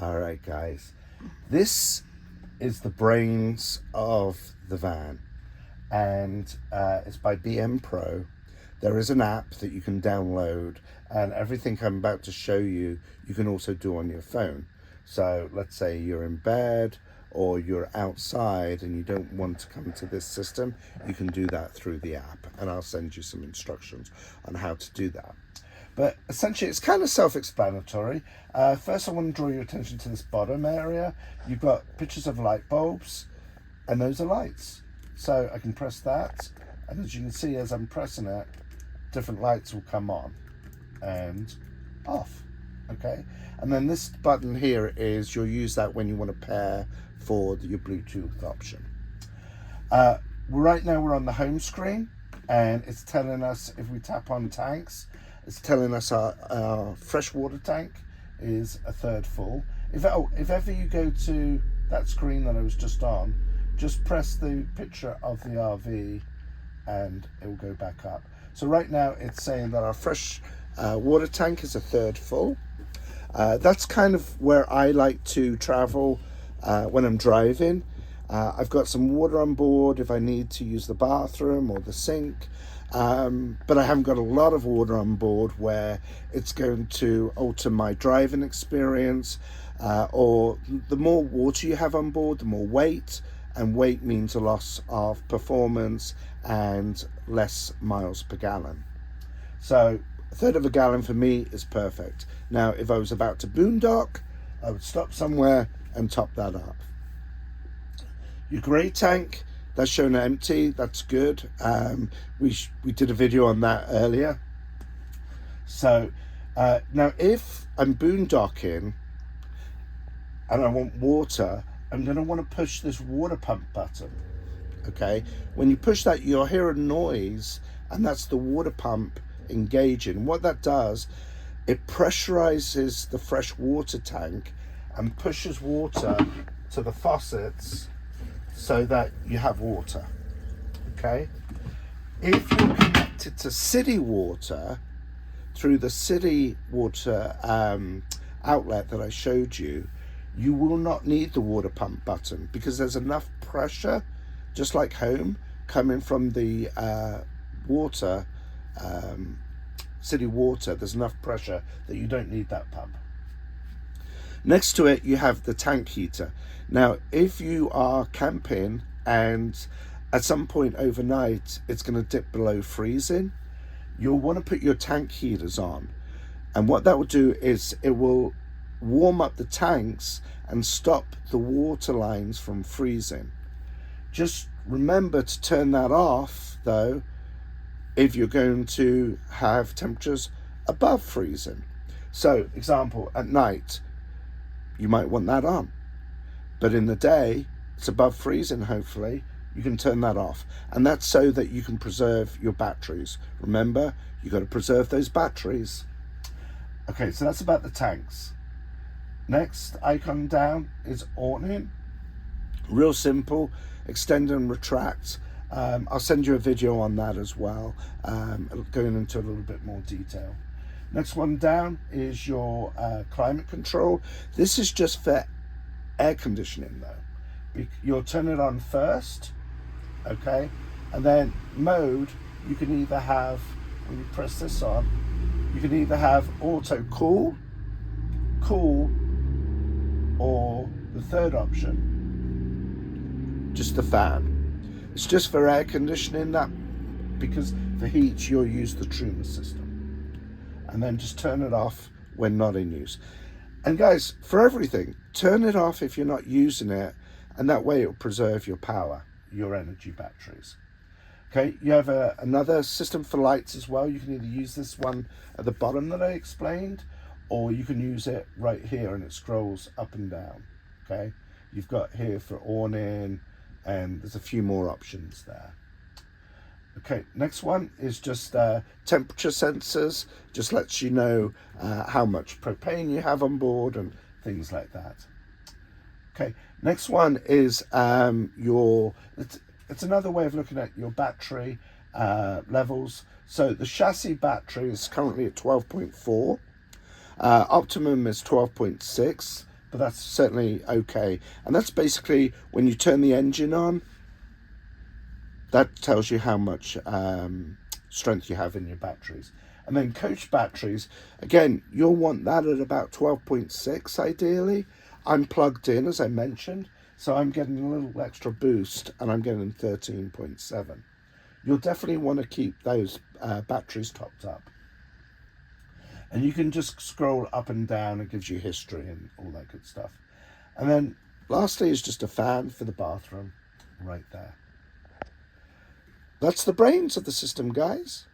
All right, guys. This is the brains of the van, and it's by BM Pro. There is an app that you can download, and everything I'm about to show you, you can also do on your phone. So let's say you're in bed or you're outside and you don't want to come to this system, you can do that through the app, and I'll send you some instructions on how to do that. But essentially, it's kind of self-explanatory. First, I want to draw your attention to this bottom area. You've got pictures of light bulbs, and those are lights. So I can press that, and as you can see, as I'm pressing it, different lights will come on and off. Okay, and then this button here is, you'll use that when you want to pair for your Bluetooth option. Right now we're on the home screen, and it's telling us, if we tap on tanks, it's telling us our freshwater tank is a third full. If ever you go to that screen that I was just on, just press the picture of the RV and it will go back up. So right now it's saying that our fresh water tank is a third full. That's kind of where I like to travel when I'm driving. I've got some water on board if I need to use the bathroom or the sink. But I haven't got a lot of water on board where it's going to alter my driving experience, or the more water you have on board, the more weight, and weight means a loss of performance and less miles per gallon. So a third of a gallon for me is perfect. Now, if I was about to boondock, I would stop somewhere and top that up. Your grey tank, that's shown empty. That's good. We did a video on that earlier. So now if I'm boondocking and I want water, I'm going to want to push this water pump button. Okay, when you push that, you'll hear a noise, and that's the water pump engaging. What that does, it pressurizes the fresh water tank and pushes water to the faucets so that you have water. Okay, if you're connected to city water through the city water outlet that I showed you, you will not need the water pump button, because there's enough pressure, just like home, coming from the water, city water. There's enough pressure that you don't need that pump. Next to it, you have the tank heater. Now, if you are camping and at some point overnight it's going to dip below freezing, you'll want to put your tank heaters on. And what that will do is it will warm up the tanks and stop the water lines from freezing. Just remember to turn that off, though, if you're going to have temperatures above freezing. So, example, at night, you might want that on. But in the day, it's above freezing, hopefully, you can turn that off. And that's so that you can preserve your batteries. Remember, you've got to preserve those batteries. Okay, so that's about the tanks. Next icon down is awning. Real simple, extend and retract. I'll send you a video on that as well, going into a little bit more detail. Next one down is your climate control. This is just for air conditioning though. You'll turn it on first, okay? And then mode, you can either have, when you press this on, you can either have auto cool, or the third option, just the fan. It's just for air conditioning, that, because for heat you'll use the Truma system. And then just turn it off when not in use. And guys, for everything, turn it off if you're not using it, and that way it'll preserve your power, your energy batteries. Okay, you have another system for lights as well. You can either use this one at the bottom that I explained, or you can use it right here and it scrolls up and down. Okay, you've got here for awning, and there's a few more options there. Okay, next one is just temperature sensors. Just lets you know how much propane you have on board and things like that. Okay, next one is it's another way of looking at your battery levels. So the chassis battery is currently at 12.4. Optimum is 12.6. but that's certainly okay. And that's basically when you turn the engine on, that tells you how much strength you have in your batteries. And then coach batteries, again, you'll want that at about 12.6 ideally. I'm plugged in, as I mentioned, so I'm getting a little extra boost, and I'm getting 13.7. You'll definitely want to keep those batteries topped up. And you can just scroll up and down. It gives you history and all that good stuff. And then lastly is just a fan for the bathroom right there. That's the brains of the system, guys.